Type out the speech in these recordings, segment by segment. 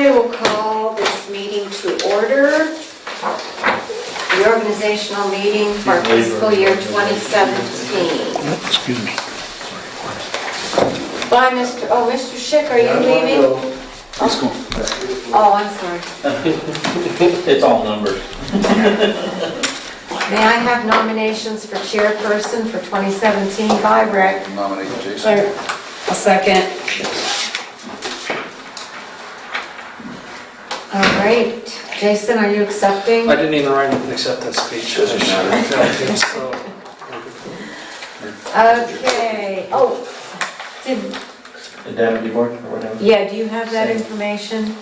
Okay, we'll call this meeting to order. The organizational meeting for fiscal year 2017. Excuse me. Bye, Mr. Schick, are you leaving? Let's go. Oh, I'm sorry. It's all numbers. May I have nominations for chairperson for 2017 by Rick? Nominate Jason. A second. All right, Jason, are you accepting? I didn't even write an acceptance speech. Doesn't matter. So, Okay, oh, The deputy board or whatever. yeah, do you have that information?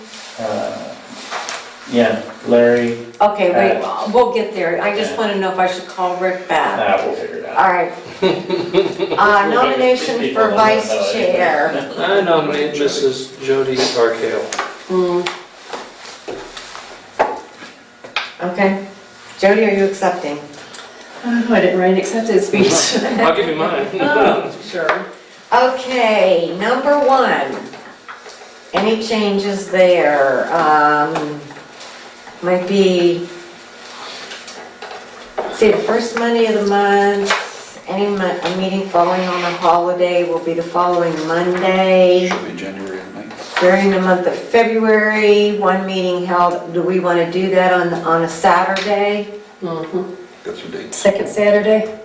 Yeah, Larry, Okay, wait, we'll get there. I just want to know if I should call Rick back. we'll figure it out. All right. Nomination for vice chair. I nominate Mrs. Jody Arcale. Okay. Jody, are you accepting? I didn't write an acceptance speech. I'll give you mine. Oh, sure. Okay, number 1. Any changes there? Might be, see, the first Monday of the month, a meeting following on a holiday will be the following Monday. Should be January 9th. During the month of February, one meeting held, do we want to do that on a Saturday? Got some dates. Second Saturday,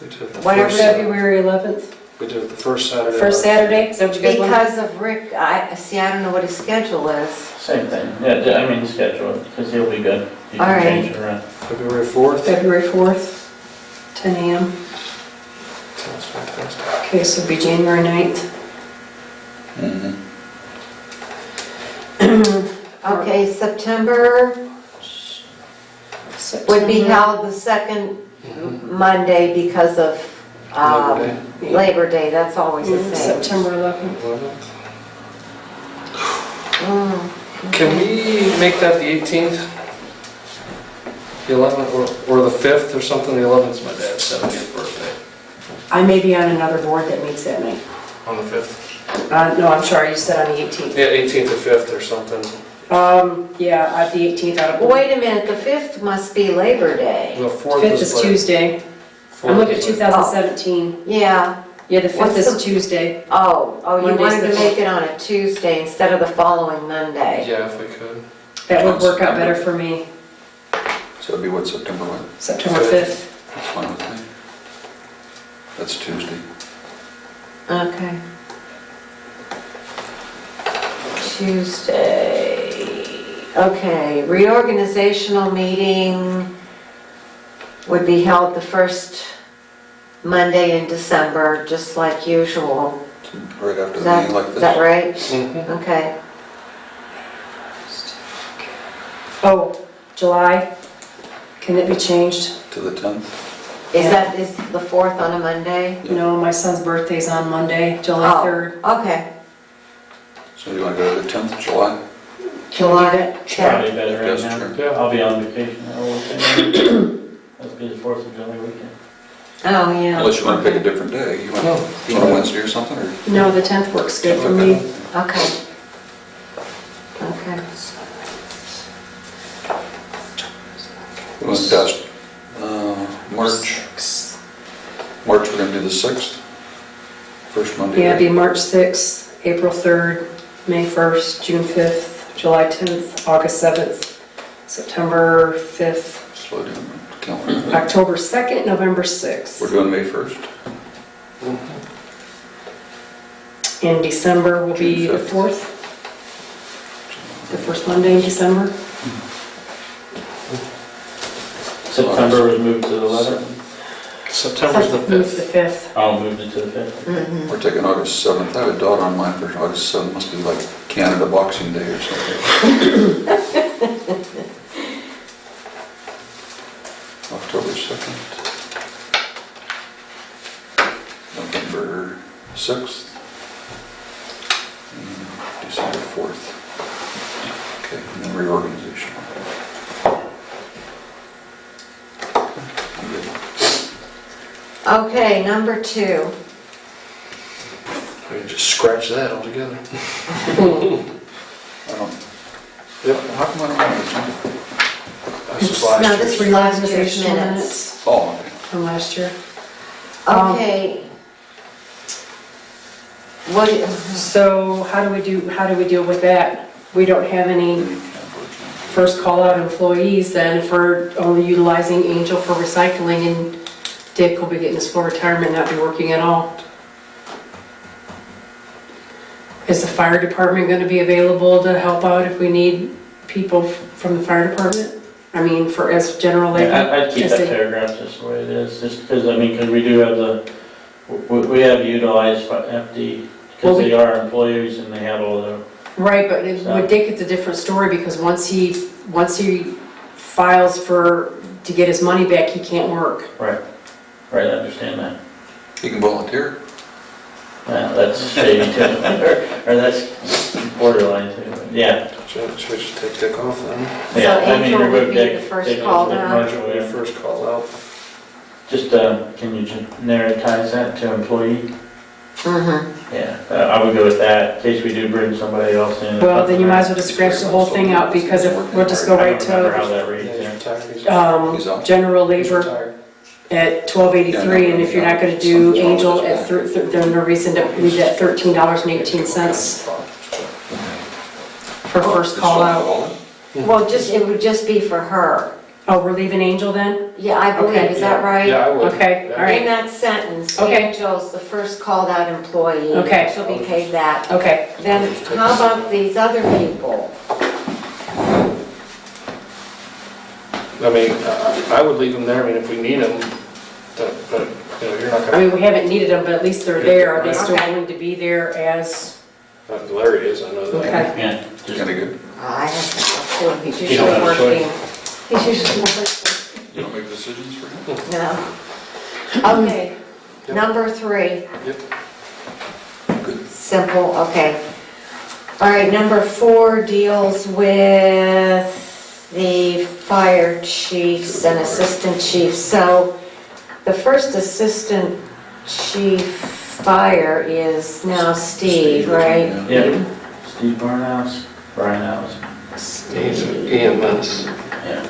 We do it the Whatever first- February 11th. We do it the first Saturday. First Saturday, is that what you guys want? Because of Rick, I don't know what his schedule is. Same thing, yeah, I mean, schedule it, because he'll be good. You All can right. change it around. February 4th. February 4th, 10 a.m. Sounds fantastic. Okay, so it'll be January 9th. Okay, September would be held the second Monday because of Labor Day, that's always the same. September 11th. 11th. Mm. Can we make that the 18th? The 11th or the 5th or something? The 11th is my dad's 70th birthday. I may be on another board that meets that night. On the 5th? No, I'm sorry, you said on the 18th. Yeah, 18th or 5th or something. Yeah, at the 18th out of. Wait a minute, the 5th must be Labor Day. The 4th 5th is like- Tuesday. 4th I'm looking at is like- 2017. Yeah, Yeah, the 5th What's is the- Tuesday. you Monday's wanted the to make it on a Tuesday instead of the following Monday. Yeah, if we could. That would work out better for me. So it'd be what, September what? September 5th. That's fine with me. That's Tuesday. Okay. Tuesday. Okay, reorganizational meeting would be held the first Monday in December, just like usual. Right after Is the meeting like that, this. is that right? Mhm. Okay. Oh, July. Can it be changed? To the 10th. Is the 4th on a Monday? No, my son's birthday's on Monday, July Oh, 3rd. Okay. So you want to go to the 10th of July? July Probably 10th. better right Yes, now. sure. Yeah. I'll be on vacation that whole thing. That'll be the 4th of July weekend. Oh, yeah. Unless you want to pick a different day. You want No. on a Wednesday or something, or? No, the 10th works good for me. Okay. Okay. We went past, March. March, we're going to do the 6th. First Monday. Yeah, it'd be March 6th, April 3rd, May 1st, June 5th, July 10th, August 7th, September 5th, Slow down the calendar. October 2nd, November 6th. We're doing May 1st. In December will be June the 5th. 4th, the first Monday in December. September was moved to the 11th. September's the Moves the 5th. 5th. I'll move it to the 5th. Mhm. We're taking August 7th. I have a daughter on mine for August 7th. Must be like Canada Boxing Day or something. October 2nd. November 6th. And December 4th. Okay, and then reorganization. Okay, number 2. We just scratch that altogether. I don't, Yep, how come I don't have This is No, last this year. was last year's Organizational minutes. this? Oh, okay. from last year. Okay. What, So how do we deal with that? We don't have any first call out employees then if we're only utilizing Angel for recycling and Dick will be getting his full retirement, not be working at all. Is the fire department gonna be available to help out if we need people from the fire department? I mean, as general labor? I'd keep As that they- paragraph just the way it is, just because, I mean, because we do have we have utilized FD, Well, because we- they are employees and they have all the, Right, but with Dick, it's a different story because once he files to get his money back, he can't work. right, I understand that. You can volunteer. Yeah, that's shady too, or that's borderline too, but yeah. Should we just take Dick off then? Yeah, I mean, Angel would remove be Dick, the first take call Dick down. Marshall, Your yeah. first call out. Just, can you generalize that to employee? mhm. Yeah, I would go with that, in case we do bring somebody else in. Well, then you might as well just scratch the whole thing out because if, we'll just go I right don't remember how to, that reads, Yeah, he's yeah. retired. He's off. general He's labor retired. at $12.83, and if you're not gonna do Angel at, there's no reason to leave that $13.18 for first call out. Well, it would just be for her. Oh, we're leaving Angel then? Yeah, I believe, Okay. is that right? Yeah, I would. Okay, Yeah. all right. In that sentence, Okay. Angel's the first called out employee. Okay. She'll be paid that. Okay, Then how about these other people? I mean, I would leave them there, I mean, if we need them, but, you know, you're not I gonna, mean, we haven't needed them, but at least they're there. Are they still Okay. willing to be there as, Larry is, I know that. okay. Yeah, just, Kinda good. I don't know, he's You usually don't have a choice. working. He's usually working. You don't make decisions for him? No. Okay, Yep. number 3. Good. Simple, okay. All right, number 4 deals with the fire chiefs and assistant chiefs. So the first assistant chief fire is now Steve, right? yeah, Steve Barnhouse, Brian House, He's EMS. yeah.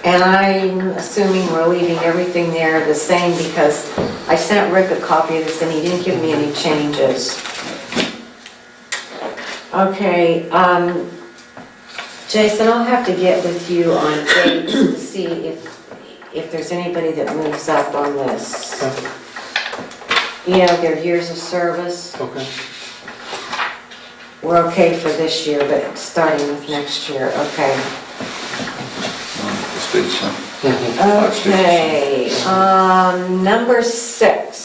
And I'm assuming we're leaving everything there the same because I sent Rick a copy of this and he didn't give me any changes. Okay, Jason, I'll have to get with you on dates to see if there's anybody that moves up on this. You know, their years of service. Okay. We're okay for this year, but starting with next year, okay. The state's, Okay, number 6.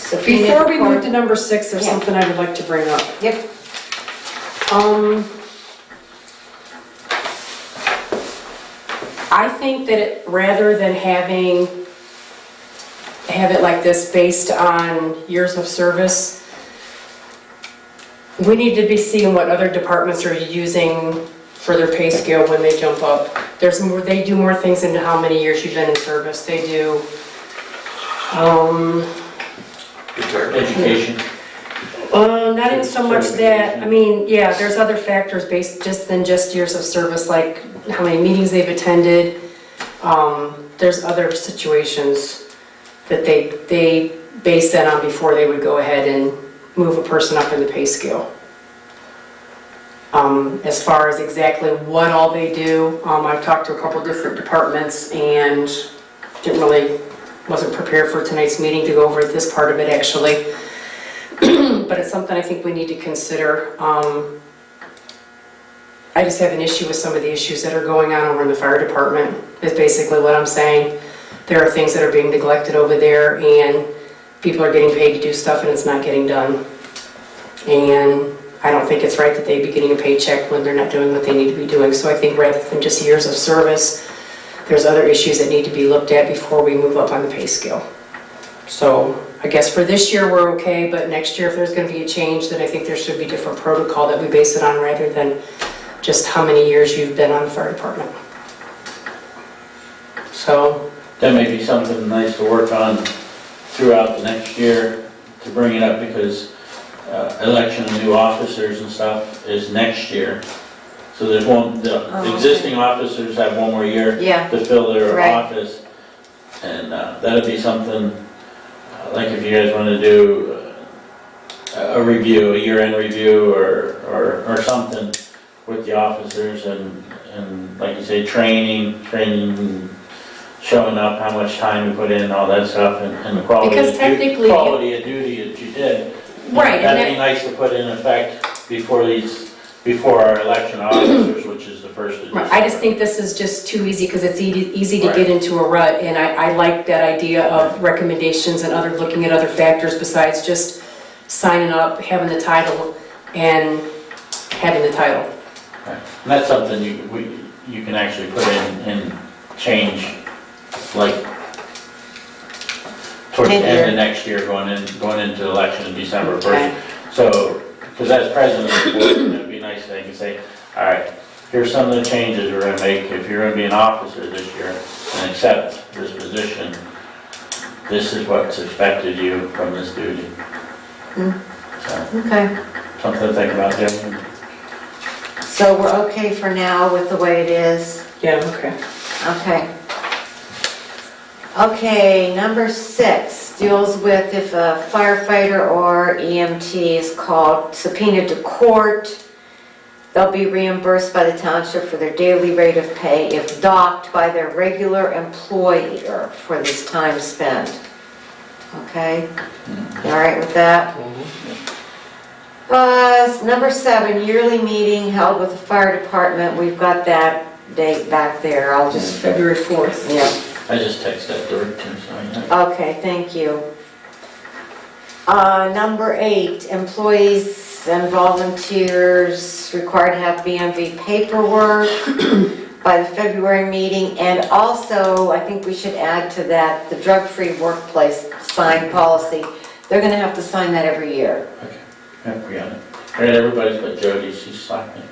Subpoena Before we move report. to number 6, there's Yeah. something I would like to bring up. Yep, I think that rather than have it like this based on years of service, we need to be seeing what other departments are using for their pay scale when they jump up. They do more things into how many years you've been in service. They do, retired. Education, not even so much that, I mean, yeah, there's other factors based than just years of service, like how many meetings they've attended. There's other situations that they base that on before they would go ahead and move a person up in the pay scale. As far as exactly what all they do, I've talked to a couple different departments and wasn't prepared for tonight's meeting to go over this part of it actually. But it's something I think we need to consider. I just have an issue with some of the issues that are going on over in the fire department, is basically what I'm saying. There are things that are being neglected over there and people are getting paid to do stuff and it's not getting done. And I don't think it's right that they be getting a paycheck when they're not doing what they need to be doing. So I think rather than just years of service, there's other issues that need to be looked at before we move up on the pay scale. So I guess for this year, we're okay, but next year, if there's gonna be a change, then I think there should be different protocol that we base it on rather than just how many years you've been on the fire department. So, that may be something nice to work on throughout the next year, to bring it up, because election of new officers and stuff is next year. So there's one, the okay. existing officers have one more year Yeah, to fill their Right. office. And that'd be something, like if you guys want to do a review, a year-end review or something with the officers and like you say, training, showing up, how much time you put in, all that stuff, and the quality Because of technically- quality of duty that you did. Right, and That'd be nice to put in effect before our election officers, which is the first of Right, December. I just think this is just too easy because it's easy to Right. get into a rut, and I like that idea of recommendations and looking at other factors besides just signing up, having the title, and having the title. Right. And that's something you can actually put in and change, like, towards the end Mid-year. of next year, going into election in December Okay. 1st. So, because as president of the board, it'd be nice if they could say, all right, here's some of the changes we're gonna make if you're gonna be an officer this year and accept this position. This is what's expected of you from this duty. Hmm. So, okay. something to think about, Jim. So we're okay for now with the way it is? Yeah, okay. Okay. Okay, number 6 deals with if a firefighter or EMT is called subpoenaed to court, they'll be reimbursed by the township for their daily rate of pay if docked by their regular employer for this time spent. Okay? You all right with that? Number 7, yearly meeting held with the fire department. We've got that date back there. I'll just, February 4th. yeah. I just texted that to Rick too, so I know. Okay, thank you. Number 8, employees and volunteers required to have BMV paperwork by the February meeting. And also, I think we should add to that, the drug-free workplace sign policy. They're gonna have to sign that every year. Okay, yeah, we got it. All right, everybody's but Jody, she's slacking.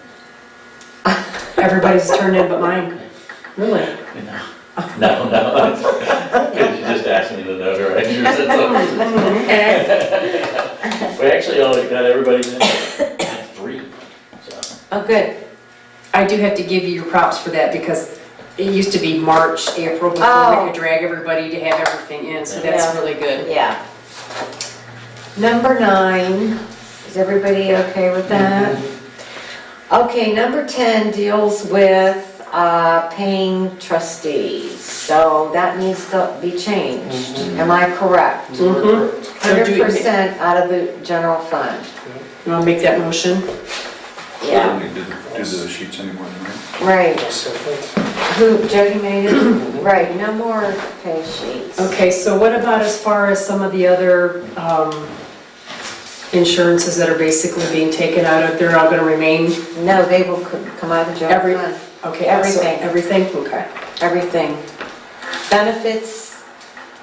Everybody's turned in but mine. Really? No, because you just asked me to notarize yours, that's all. We actually only got everybody's in 3, so. Oh, good. I do have to give you your props for that because it used to be March, April before Oh. we could drag everybody to have everything in, so that's Yeah. really good. Yeah. Number 9, is everybody okay with that? Okay, number 10 deals with paying trustees, so that needs to be changed. Am I correct? Mhm. So do you- 100% out of the general fund. You wanna make that motion? We Yeah, don't need to do the sheets anymore, right? right. Who, Jody made it? Right, no more pay sheets. Okay, so what about as far as some of the other insurances that are basically being taken out of, they're all gonna remain? No, they will come out of the general Every- fund. Okay, Everything. so everything, okay. Everything. Benefits,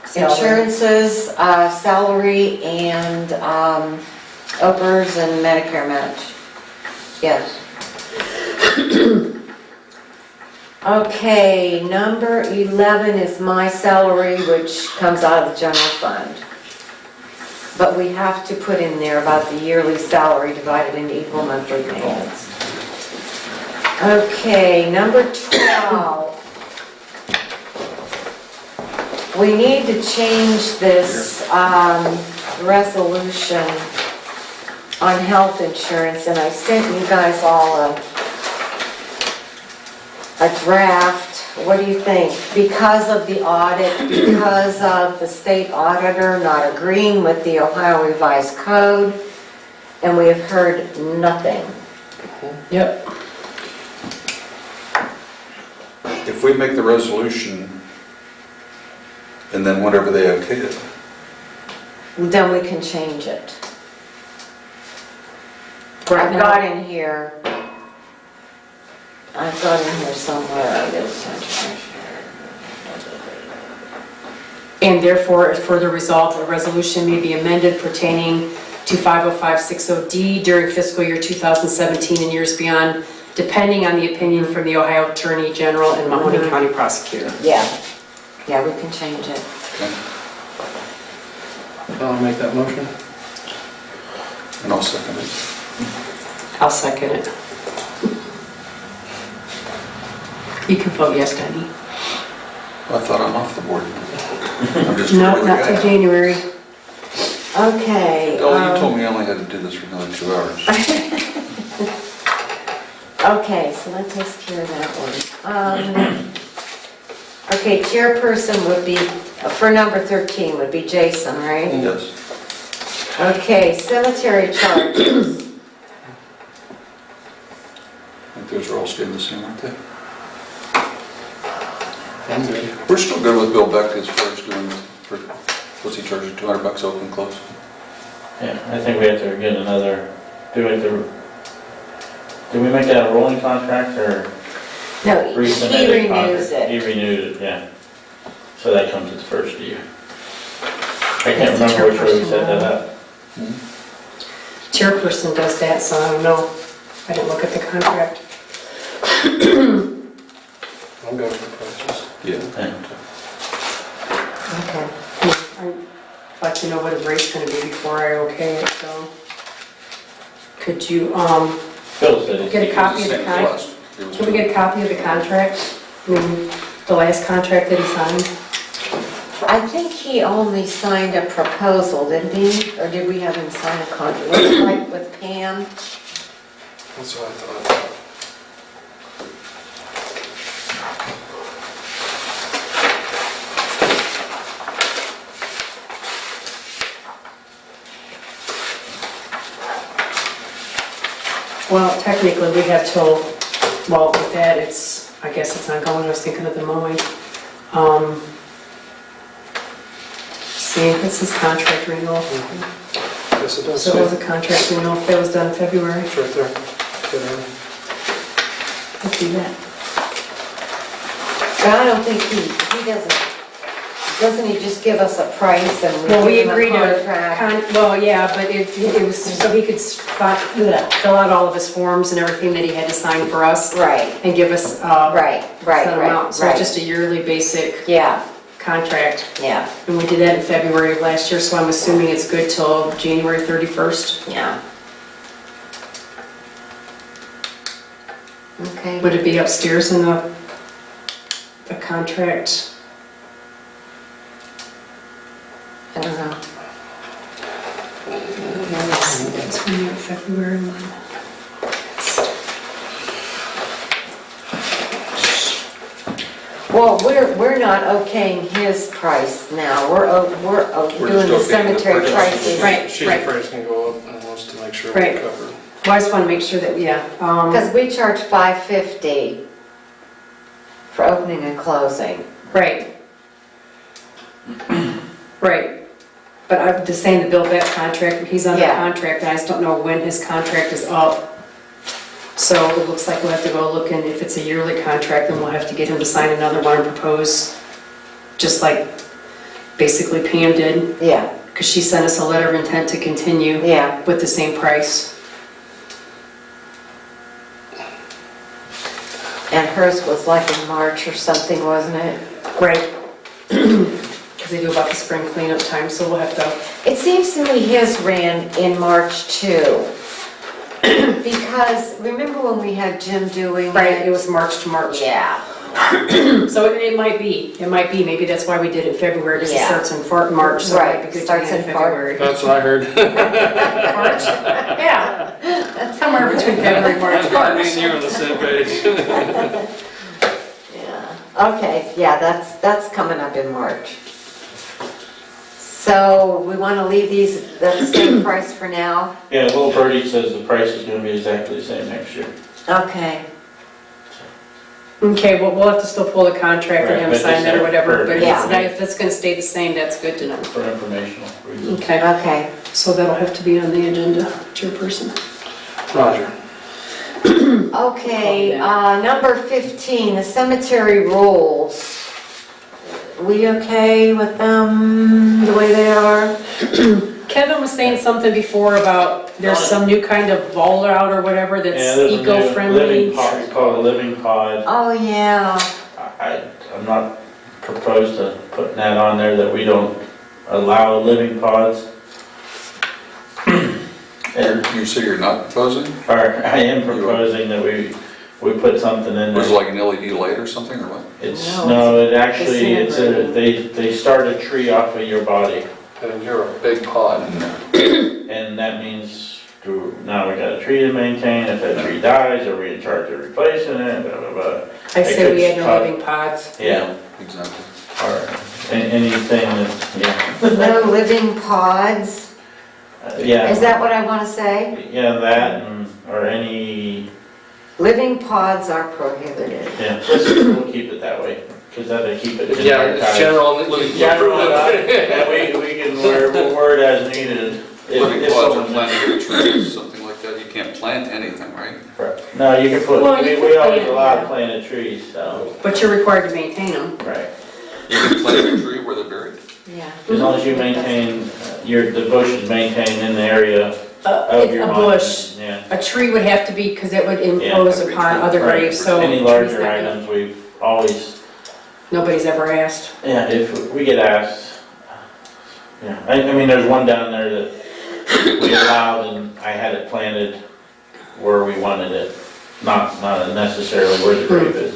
Salary. insurances, salary, and OPERS and Medicare match. Yes. Okay, number 11 is my salary, which comes out of the general fund. But we have to put in there about the yearly salary divided into equal monthly payments. Okay, number 12. We need to change this resolution on health insurance, and I sent you guys all a draft. What do you think? Because of the audit, because of the state auditor not agreeing with the Ohio Revised Code, and we have heard nothing. Yep. If we make the resolution, and then whatever they okay it, Then we can change it. Right I've now- got in here somewhere, And therefore, if further resolved, the resolution may be amended pertaining to 50560D during fiscal year 2017 and years beyond, depending on the opinion from the Ohio Attorney General and Mahoney County Prosecutor. Yeah, we can change it. okay? I'll make that motion. And I'll second it. I'll second it. You can vote yes, Danny. I thought I'm off the board. I'm just a No, regular not till guy. January. Okay. Oh, you told me I only had to do this for another 2 hours. Okay, so that takes care of that one. Okay, chairperson would be, for number 13, would be Jason, right? Yes. Okay, cemetery charges. I think those are all staying the same, aren't they? I'm good. We're still good with Bill Beck as far as doing, for, what's he charging, $200 open close? Yeah, I think we have to get another, do we make that a rolling contract or No, he resubmitted renews contract? He it. renewed it, yeah. So that comes at the first year. I can't remember which way we set that up. Chairperson does that, so I don't know. I didn't look at the contract. I'm good with the prices. Yeah. Okay. I'd like to know what his rate's gonna be before I okay it, so. Could you, Bill said it's. get a copy of the Same as contract? last. It was Can we get a copy of the contract? I mean, the last contract that he signed? I think he only signed a proposal, didn't he? Or did we have him sign a contract? Was it like with Pam? That's what I thought. Well, technically, we have till, well, with that, it's, I guess it's not going, I was thinking of the mowing. See, this is contract renewal. Yes, it does. So it was a contract renewal, that was done in February. It's right there. Good, Let's do that. But I don't think he doesn't he just give us a price and Well, we give him agreed a to, contract? well, yeah, but it was so he could fill out all of his forms and everything that he had to sign for us Right, and give us, right, set amount. So it's right. just a yearly basic Yeah, contract. yeah, And we did that in February of last year, so I'm assuming it's good till January 31st. yeah. Okay. Would it be upstairs in the contract? I don't know. That's when you February 1. Well, we're not okaying his price now. We're doing the just okaying the cemetery purchase. prices. Right. She's afraid it's gonna go up and wants to make sure Right. we're covered. Well, I just want to make sure that, yeah. Because we charge $550 for opening and closing. Right. Right. But I'm just saying the Bill Beck contract, he's under Yeah. contract, and I just don't know when his contract is up. So it looks like we'll have to go look, and if it's a yearly contract, then we'll have to get him to sign another one and propose, just like basically Pam did, Yeah, because she sent us a letter of intent to continue yeah. with the same price. And hers was like in March or something, wasn't it? Right. Because they do about the spring cleanup time, so we'll have to, It seems to me his ran in March too. Because remember when we had Jim doing right, it was March to March. Yeah, So it might be, maybe that's why we did it in February, because it Yeah. starts in March, so it might be Right, good to starts get in in Far- February. That's what I heard. March? Yeah, somewhere between February and March. Me and you are on the same page. yeah. Okay, yeah, that's coming up in March. So we want to leave these at the same price for now? Yeah, Will Purdy says the price is gonna be exactly the same next year. Okay, Okay, well, we'll have to still pull the contract and Right, him but sign that or whatever, but Yeah. if it's gonna stay the same, that's good to know. For informational reasons. Okay, okay. so that'll have to be on the agenda, chairperson. Roger. Okay, number 15, the cemetery rules. We okay with them the way they are? Kevin was saying something before about there's some new kind of vault out or whatever Yeah, that's there's a new eco-friendly. living pod, it's called a living pod. Oh, yeah. I'm not proposed to putting that on there that we don't allow living pods. You say you're not proposing? Or I am proposing that we put something in Was it there. like an LED light or something, or what? It actually, they start a tree off of your body. And you're a big pod. And that means, now we got a tree to maintain, if that tree dies, are we in charge of replacing it, blah, blah, blah. I say we had no Cut. living pods. Yeah, Exactly. or anything that, No living pods? yeah. Is that what I want to say? Yeah, that and, or any, Living pods are prohibited. yeah, we'll keep it that way, because that'll keep it Yeah, it's generalized. general. General, and we can we'll word as needed. Living If pods are someone- planting of trees, something like that. You can't plant anything, right? No, you can put, Well, we you we can always plant, allow yeah. planted trees, so, But you're required to maintain them. right. You can plant a tree where they're buried. Yeah. As long as you maintain, the bush is maintained in the area of your A monument. bush, Yeah. a tree would have to be, because it would impose every upon tree. other Right. graves, so. Any trees larger that- items, we've always, Nobody's ever asked. yeah, if we get asked, yeah, I mean, there's one down there that we allowed and I had it planted where we wanted it, not necessarily where the grave is,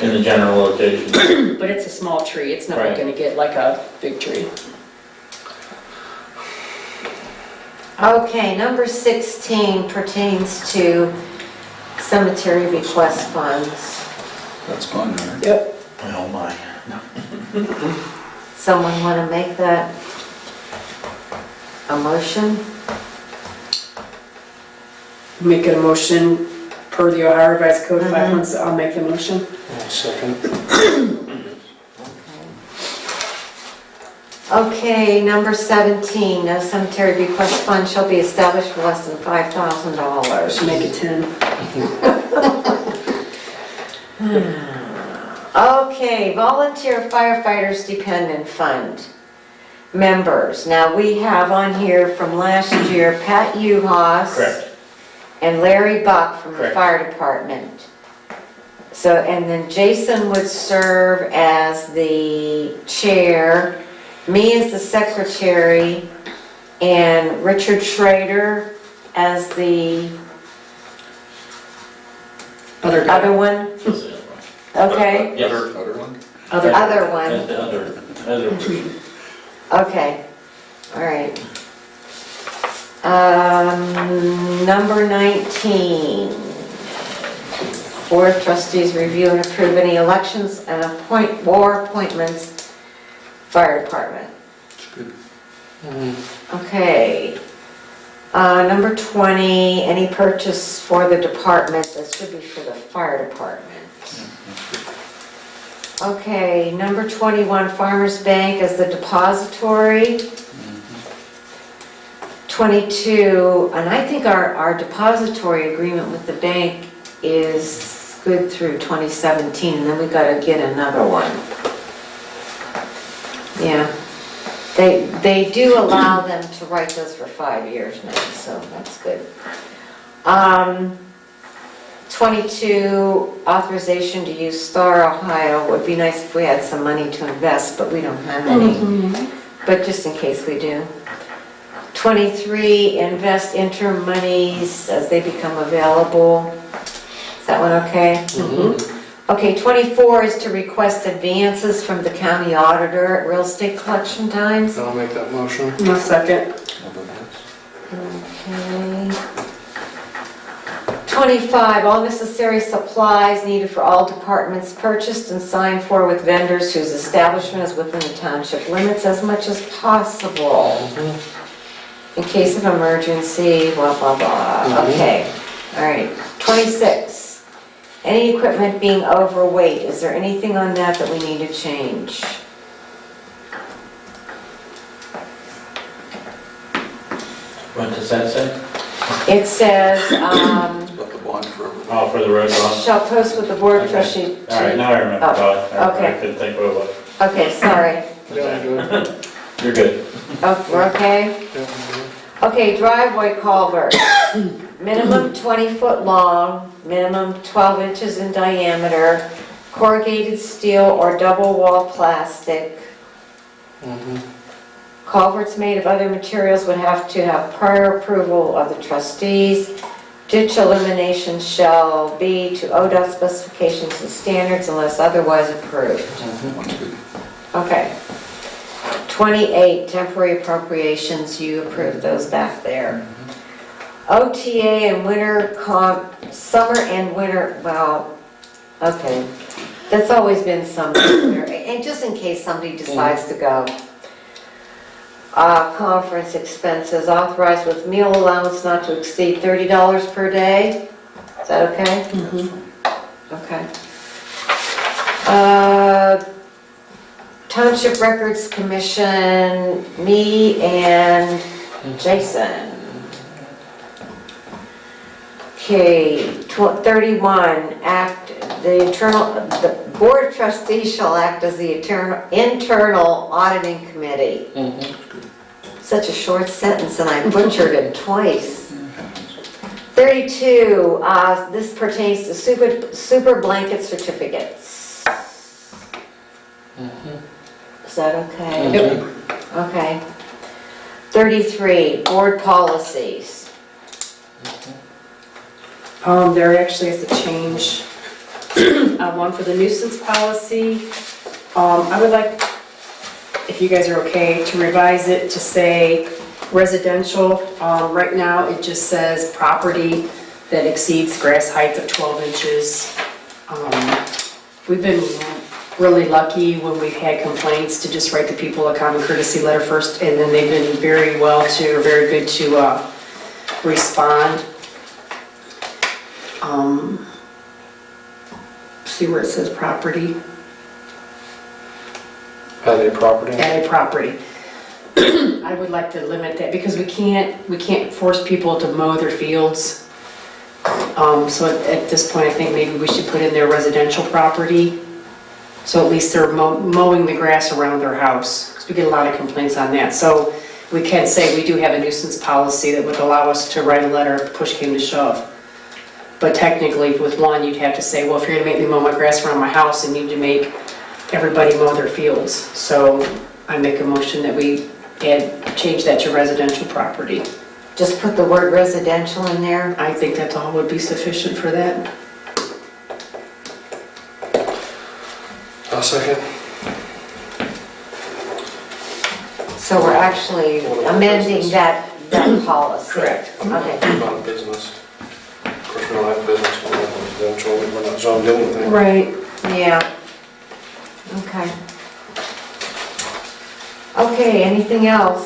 in the general location. But it's a small tree, it's not Right. gonna get like a big tree. Okay, number 16 pertains to cemetery bequest funds. That's gone there. Yep. Oh my. Someone want to make that a motion? Make it a motion per the Ohio Revised Code 516, I'll make the motion. Second. Okay, number 17, no cemetery bequest fund shall be established for less than $5,000. Should make it 10. Okay, volunteer firefighters dependent fund members. Now, we have on here from last year, Pat Uhas. Correct. And Larry Buck from the Correct. fire department. So, and then Jason would serve as the chair, me as the secretary, and Richard Schrader as the Other guy. other one, okay? Yes. Other one? Other. Other one. That's the other. Okay, all right. Number 19. Board of Trustees review and approve any elections and appoint war appointments, fire department. It's good. Okay. Number 20, any purchase for the department, that should be for the fire department. Okay, number 21, Farmers Bank as the depository. 22, and I think our depository agreement with the bank is good through 2017, and then we gotta get another one. Yeah, they do allow them to write those for 5 years now, so that's good. 22, authorization to use Star Ohio. Would be nice if we had some money to invest, but we don't have any, but just in case we do. 23, invest interim monies as they become available. Is that one okay? Okay, 24 is to request advances from the county auditor at real estate collection times. I'll make that motion. No second. Okay. 25, all necessary supplies needed for all departments purchased and signed for with vendors whose establishment is within the township limits as much as possible. In case of emergency, blah, blah, blah. Okay, all right. 26, any equipment being overweight, is there anything on that that we need to change? What does that say? It says, About the bond for, Oh, for the road bond? shall post with the board of Okay. trustees. All right, now I remember, Oh, Todd. okay. I couldn't think what it was. Okay, sorry. Yeah, good. You're good. Oh, we're okay? Okay, driveway culvert. Minimum 20-foot long, minimum 12 inches in diameter, corrugated steel or double wall plastic. Culverts made of other materials would have to have prior approval of the trustees. Ditch elimination shall be to ODOT specifications and standards unless otherwise approved. That's good. Okay. 28, temporary appropriations, you approved those back there. OTA and winter comp, summer and winter, well, okay. That's always been something, and just in case somebody decides to go. Conference expenses authorized with meal allowance not to exceed $30 per day. Is that okay? Okay. Township Records Commission, me and Jason. Okay, 31, the Board of Trustees shall act as the internal auditing committee. Such a short sentence and I butchered it twice. 32, this pertains to super blanket certificates. Is that okay? Yep. Okay. 33, board policies. There actually is a change. One for the nuisance policy. I would like, if you guys are okay, to revise it to say residential. Right now, it just says property that exceeds grass height of 12 inches. We've been really lucky when we've had complaints to just write the people a common courtesy letter first, and then they've been very good to respond. See where it says property? At a property? At a property. I would like to limit that because we can't force people to mow their fields. So at this point, I think maybe we should put in their residential property. So at least they're mowing the grass around their house. Because we get a lot of complaints on that. So we can say we do have a nuisance policy that would allow us to write a letter if push came to shove. But technically, with one, you'd have to say, well, if you're gonna make me mow my grass around my house, I need to make everybody mow their fields. So I make a motion that we change that to residential property. Just put the word residential in there. I think that all would be sufficient for that. I'll second. So we're actually amending that policy. Correct. Okay. About business. Of course, we don't have business, we don't have residential, we're not zoned in with anything. Right. Yeah. Okay. Okay, anything else?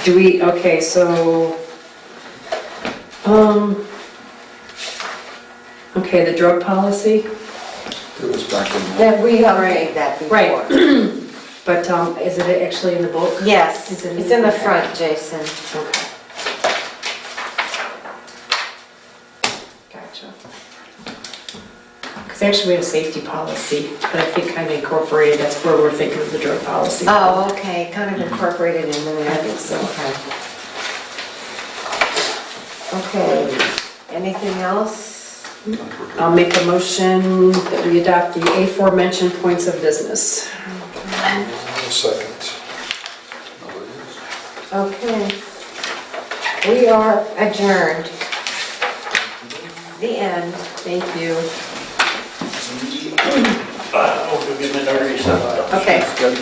Do we, okay, so, okay, the drug policy, It was back in. That we okayed that before. Right. But is it actually in the book? Yes, It's in it's the- in the front, Jason. Okay. Gotcha. Because actually we have a safety policy, but I think kind of incorporated, that's where we're thinking of the drug policy. Oh, okay, kind of incorporated in there. I think so. Okay. Okay, anything else? I'll make a motion that we adopt the aforementioned points of business. Second. Okay. We are adjourned. The end. Thank you. Oh, we'll give me the Okay. Good.